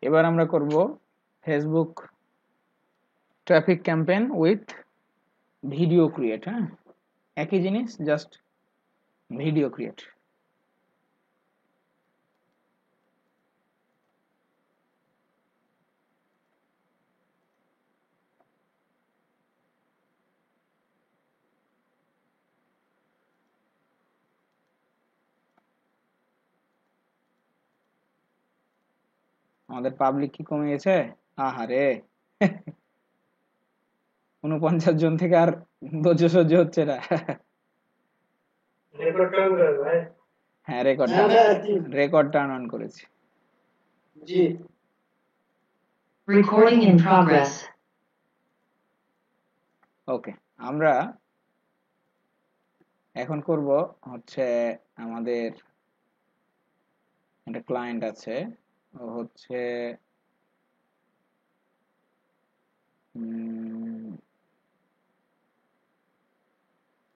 এবার আমরা করব Facebook traffic campaign with video create. হ্যাঁ, একই জিনিস, জাস্ট ভিডিও ক্রিয়েট। আমাদের পাবলিক কি কমে গেছে? আহারে 49 জন থেকে আর ধৈর্য সহ্য হচ্ছে না। হ্যাঁ, রেকর্ড টার্ন অন করেছি। জি, Recording in progress. ওকে, আমরা এখন করব হচ্ছে আমাদের একটা ক্লায়েন্ট আছে, ও হচ্ছে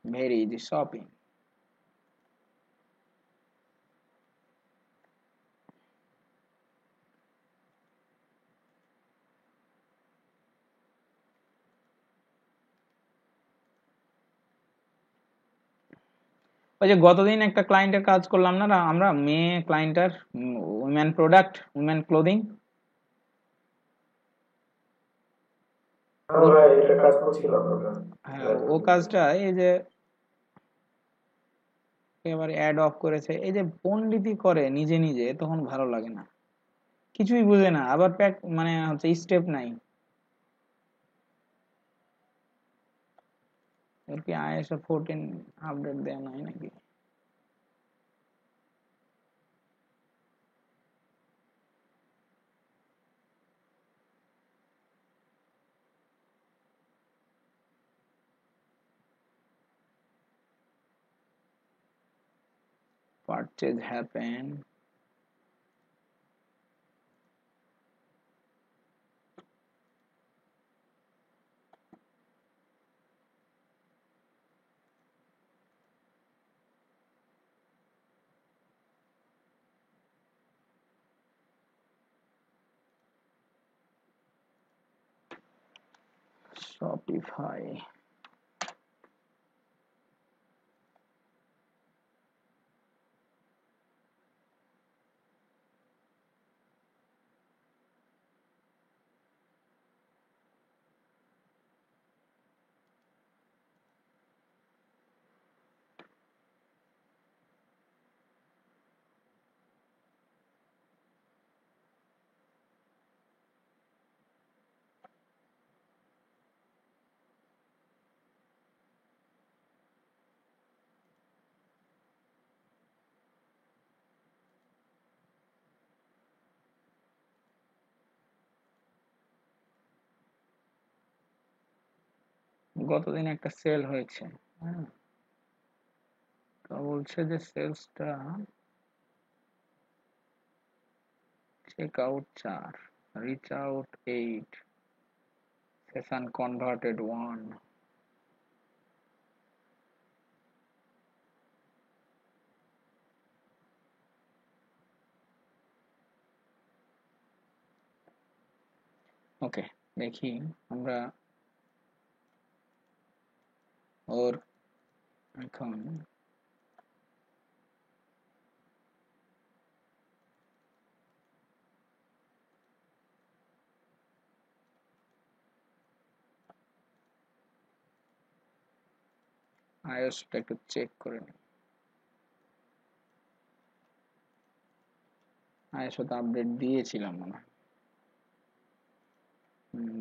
ভেরি ইজি শপিং। ওই যে গতদিন একটা ক্লায়েন্টের কাজ করলাম না আমরা, মেয়ে ক্লায়েন্টার, উইমেন প্রোডাক্ট, উইমেন ক্লোদিং। ভাই এটা কাজ করছিলাম আমরা। হ্যাঁ, ও কাজটা এই যে একেবারে অ্যাড অফ করেছে, এই যে পণ্ডিতি করে নিজে নিজে, তখন ভালো লাগে না, কিছুই বুঝে না, আবার প্যাক মানে হচ্ছে স্টেপ নাই। এর কি ISO 14 আপডেট দেয়া নাই নাকি? Purchase happen, Shopify। গতদিন একটা সেল হয়েছে, হ্যাঁ, তো বলছে যে সেলসটা check out 4, reach out 8, session converted 1। Okay, দেখি আমরা ওর এখন iOS-টা একটু চেক করে নিই। iOS তো আপডেট দিয়েছিলাম মনে হয়,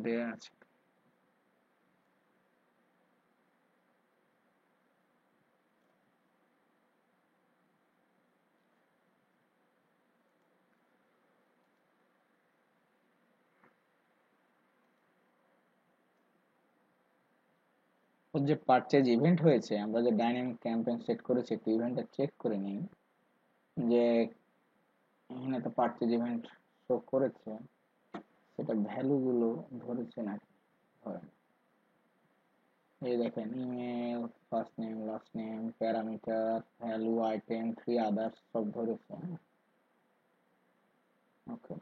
দেয়া আছে। ওর যে পারচেজ ইভেন্ট হয়েছে, আমরা যে ডাইনামিক ক্যাম্পেইন সেট করেছি, একটু ইভেন্টটা চেক করে নিই যে এখানে তো পারচেজ ইভেন্ট শো করেছে, সেটা ভ্যালু গুলো ধরেছে নাকি। ধরে না। এই দেখেন, email, first name, last name, parameter, value, item, 3 others সব ধরেছে। ওকে,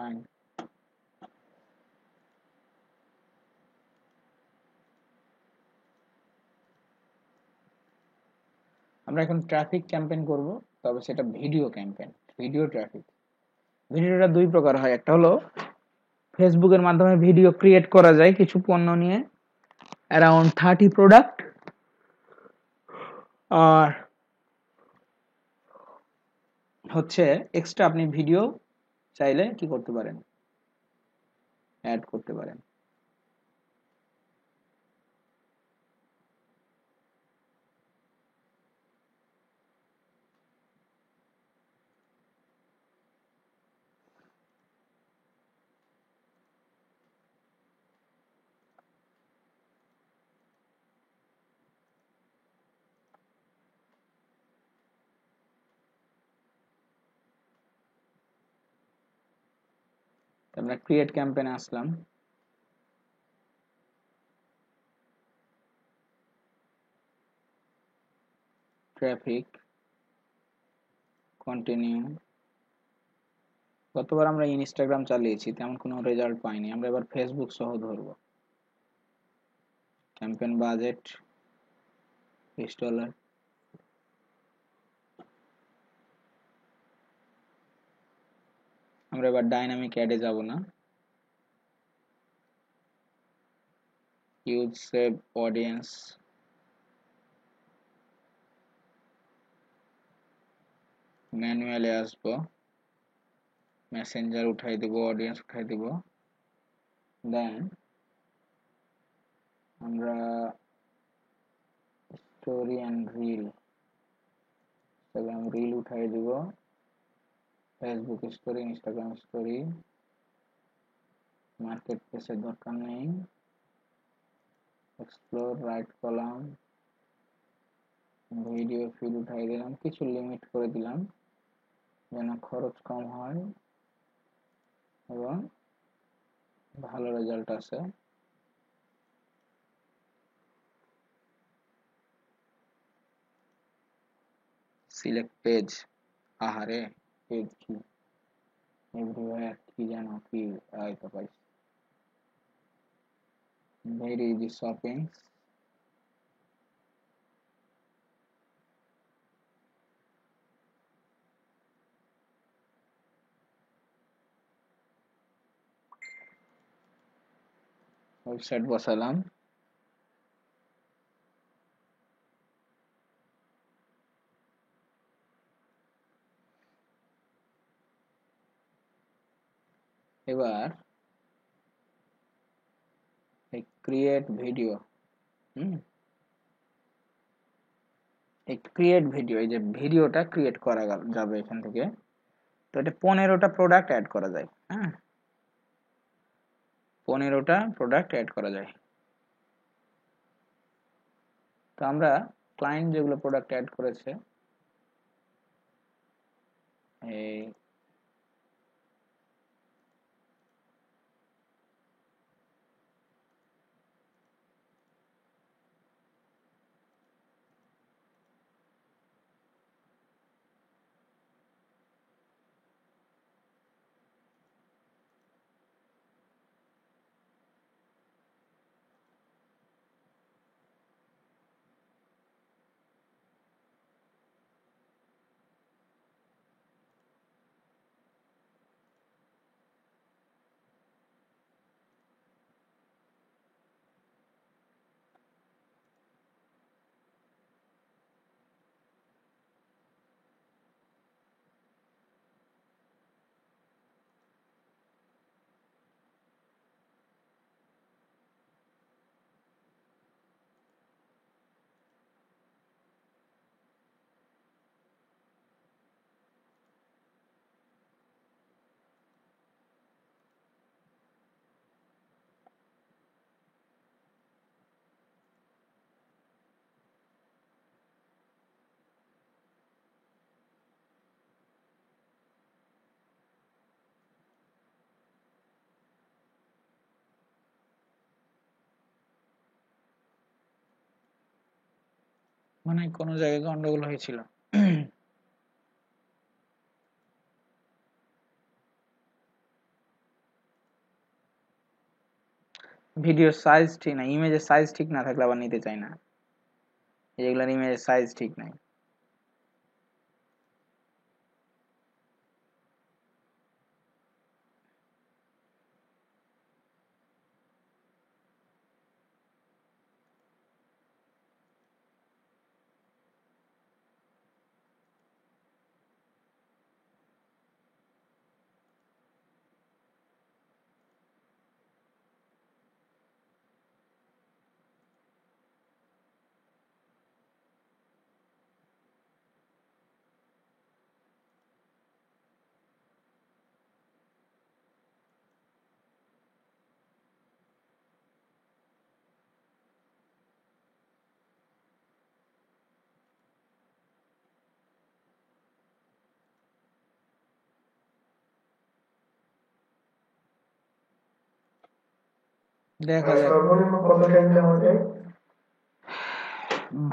ফাইন। আমরা এখন ট্রাফিক ক্যাম্পেইন করব, তবে সেটা ভিডিও ক্যাম্পেইন, ভিডিও ট্রাফিক। ভিডিওটা দুই প্রকার হয়, একটা হলো ফেসবুকের মাধ্যমে ভিডিও ক্রিয়েট করা যায় কিছু পণ্য নিয়ে, অ্যারাউন্ড 30 প্রোডাক্ট, আর হচ্ছে এক্সট্রা আপনি ভিডিও চাইলে কি করতে পারেন, অ্যাড করতে পারেন। আমরা ক্রিয়েট ক্যাম্পেইনে আসলাম, ট্রাফিক, কন্টিনিউ। গতবার আমরা ইনস্টাগ্রাম চালিয়েছি, তেমন কোনো রেজাল্ট পাইনি, আমরা এবার ফেসবুক সহ ধরব। Campaign budget $20। আমরা এবার ডাইনামিক অ্যাডে যাব না, ইউজ সেভ অডিয়েন্স, ম্যানুয়ালে আসবো, মেসেঞ্জার উঠাই দিব, অডিয়েন্স উঠাই দিব, দেন আমরা story and reel, Instagram reel উঠাই দিব, Facebook story, Instagram story, market প্লেসের দরকার নেই, explore, right column, video feed উঠাই দিলাম, কিছু লিমিট করে দিলাম যেন খরচ কম হয় এবং ভালো রেজাল্ট আসে। সিলেক্ট পেজ, আহারে পেজ কি এভরিওয়্যার, কি জানো কি, তো পাইছি, ভেরি ইজি শপিং, ওয়েবসাইট বসালাম, এবার এই ক্রিয়েট ভিডিও, এই ক্রিয়েট ভিডিও, এই যে ভিডিওটা ক্রিয়েট করা যাবে এখান থেকে। তো এটা 15টা প্রোডাক্ট অ্যাড করা যায়, 15টা প্রোডাক্ট অ্যাড করা যায়। তো আমরা ক্লায়েন্ট যেগুলো প্রোডাক্ট অ্যাড করেছে, এই মানে কোনো জায়গায় গন্ডগোল হয়েছিল। ভিডিওর সাইজ ঠিক না, ইমেজের সাইজ ঠিক না থাকলে আবার নিতে চাই না, এগুলোর ইমেজের সাইজ ঠিক নাই। দেখা যাক। সর্বনিম্ন কত টাইম নেওয়া যায়?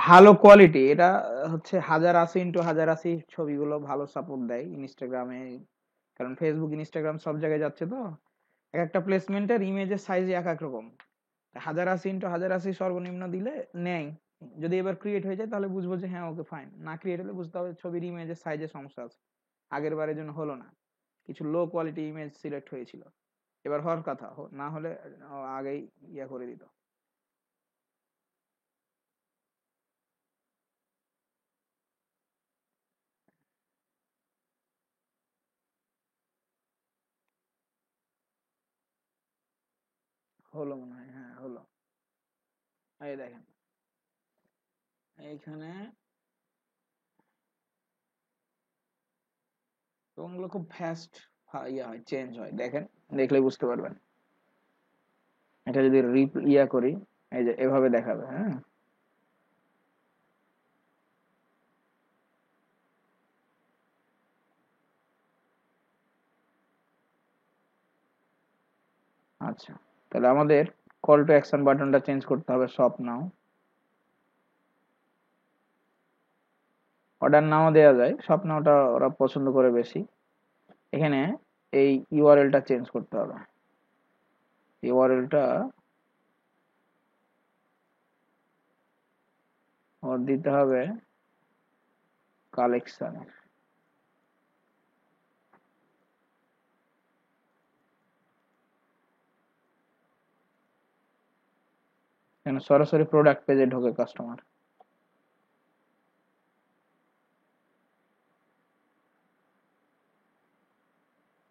ভালো কোয়ালিটি, এটা হচ্ছে 1080x1080 ছবিগুলো ভালো সাপোর্ট দেয় ইনস্টাগ্রামে, কারণ ফেসবুক ইনস্টাগ্রাম সব জায়গায় যাচ্ছে তো। এক একটা প্লেসমেন্টের ইমেজের সাইজ এক এক রকম। 1080x1080 সর্বনিম্ন দিলে নেয়। যদি এবার ক্রিয়েট হয়ে যায় তাহলে বুঝবো যে হ্যাঁ ওকে ফাইন, না ক্রিয়েট হলে বুঝতে হবে ছবির ইমেজের সাইজের সমস্যা আছে, আগের বারের জন্য হলো না, কিছু লো কোয়ালিটি ইমেজ সিলেক্ট হয়েছিল, এবার হওয়ার কথা, না হলে আগেই ইয়া করে দিত। হলো মনে হয়, হ্যাঁ হলো। এই দেখেন এইখানে রংগুলো খুব ফাস্ট ইয়া হয়, চেঞ্জ হয়, দেখেন দেখলে বুঝতে পারবেন। এটা যদি ইয়া করি, এই যে এভাবে দেখাবে, হ্যাঁ আচ্ছা। তাহলে আমাদের কল টু অ্যাকশন বাটনটা চেঞ্জ করতে হবে, শপ নাও। অর্ডার নাও দেওয়া যায়, শপ নাওটা ওরা পছন্দ করে বেশি। এখানে এই ইউআরএলটা চেঞ্জ করতে হবে, ইউআরএলটা ওর দিতে হবে কালেকশনে। এখানে সরাসরি প্রোডাক্ট পেজে ঢোকে কাস্টমার।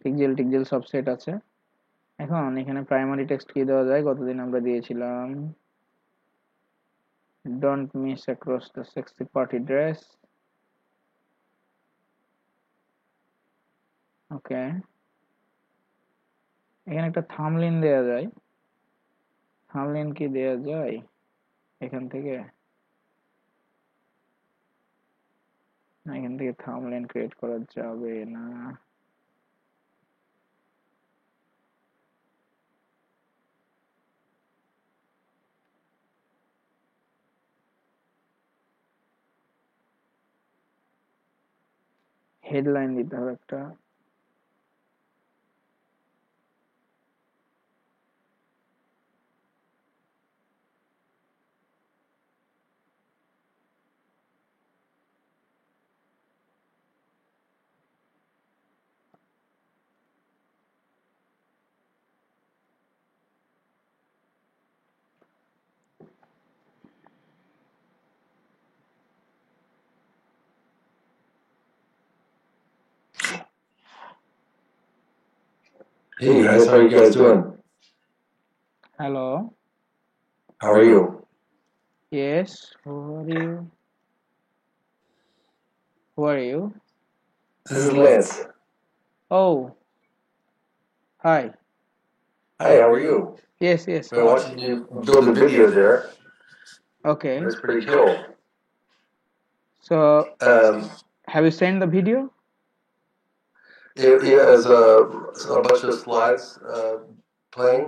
পিক্সেল টিক্সেল সব সেট আছে। এখন এখানে প্রাইমারি টেক্সট কি দেওয়া যায়, গতদিন আমরা দিয়েছিলাম don't miss across the sexy party dress. Okay, এখানে একটা থামলিন দেওয়া যায়, থামলিন কি দেওয়া যায় এখান থেকে? না, এখান থেকে থামলেন ক্রিয়েট করা যাবে না। হেডলাইন দিতে হবে একটা। Hey guys, how are you guys doing? Hello, How are you? Yes, who are you? Who are you? This is Lance. Oh hi. Hi, how are you? Yes, yes. Been watching you build the videos there. Okay. That's pretty cool. So, Um, have you sent the video? it has a bunch of slides playing.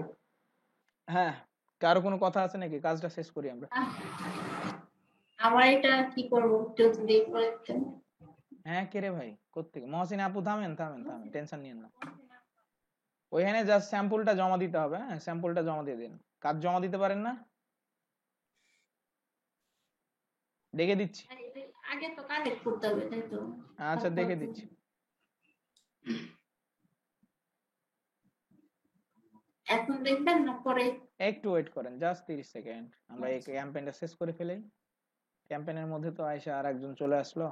হ্যাঁ, কারো কোনো কথা আছে নাকি? কাজটা শেষ করি আমরা। আমার এটা কি করবো একটু দেরি করে দিতেন। হ্যাঁ কে রে ভাই, কোত্থেকে? মহসিন আপু, থামেন থামেন থামেন, টেনশন নিয়েন না। ওইখানে জাস্ট স্যাম্পলটা জমা দিতে হবে, হ্যাঁ স্যাম্পলটা জমা দিয়ে দিন। কাজ জমা দিতে পারেন না? দেখে দিচ্ছি। আগে তো কালেক্ট করতে হবে, তাই তো? আচ্ছা, দেখে দিচ্ছি। এখন দেখবেন না পরে? একটু ওয়েট করেন, জাস্ট 30 সেকেন্ড। আমরা এই ক্যাম্পেইনটা শেষ করে ফেলি। ক্যাম্পেইনের মধ্যে তো আয়সা আর একজন চলে আসলো।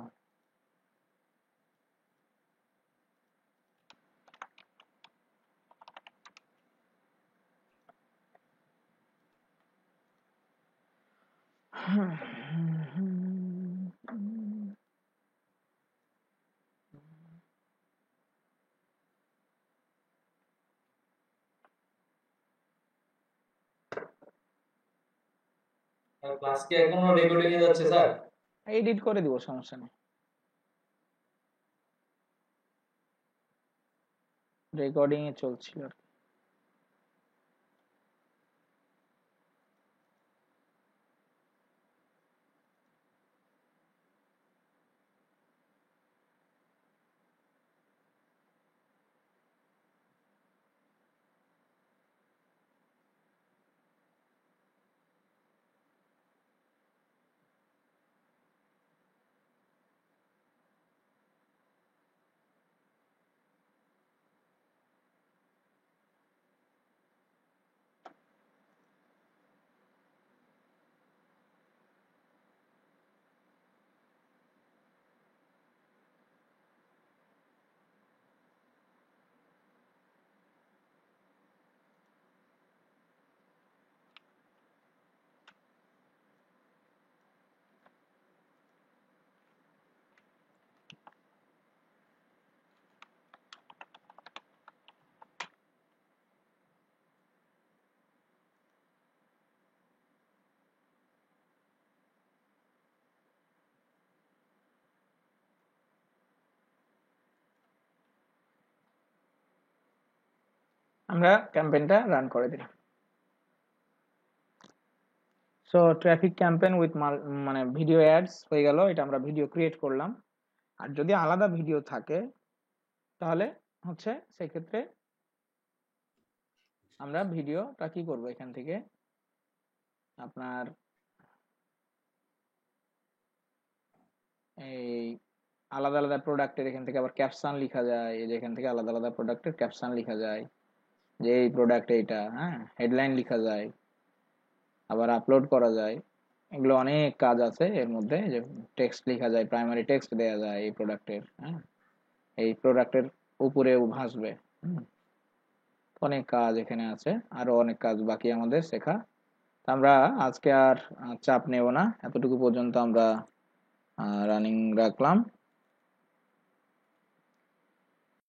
ক্লাস কি এখনো রেকর্ডিং এ যাচ্ছে স্যার? এডিট করে দিব, সমস্যা নেই। রেকর্ডিং এ চলছিল আর কি। আমরা ক্যাম্পেইনটা রান করে দিলাম। সো ট্রাফিক ক্যাম্পেইন উইথ মানে ভিডিও অ্যাডস হয়ে গেল। এটা আমরা ভিডিও ক্রিয়েট করলাম। আর যদি আলাদা ভিডিও থাকে তাহলে হচ্ছে সেক্ষেত্রে আমরা ভিডিওটা কি করব, এখান থেকে আপনার এই আলাদা আলাদা প্রোডাক্টের এখান থেকে আবার ক্যাপশন লেখা যায়। এই যে এখান থেকে আলাদা আলাদা প্রোডাক্টের ক্যাপশন লেখা যায়, যে এই প্রোডাক্ট এইটা, হ্যাঁ, হেডলাইন লেখা যায়, আবার আপলোড করা যায়। এগুলো অনেক কাজ আছে এর মধ্যে। যে টেক্সট লেখা যায়, প্রাইমারি টেক্সট দেওয়া যায় এই প্রোডাক্টের, হ্যাঁ, এই প্রোডাক্টের উপরেও ভাসবে। অনেক কাজ এখানে আছে, আরো অনেক কাজ বাকি আমাদের শেখা। আমরা আজকে আর চাপ নেব না, এতটুকু পর্যন্ত আমরা রানিং রাখলাম।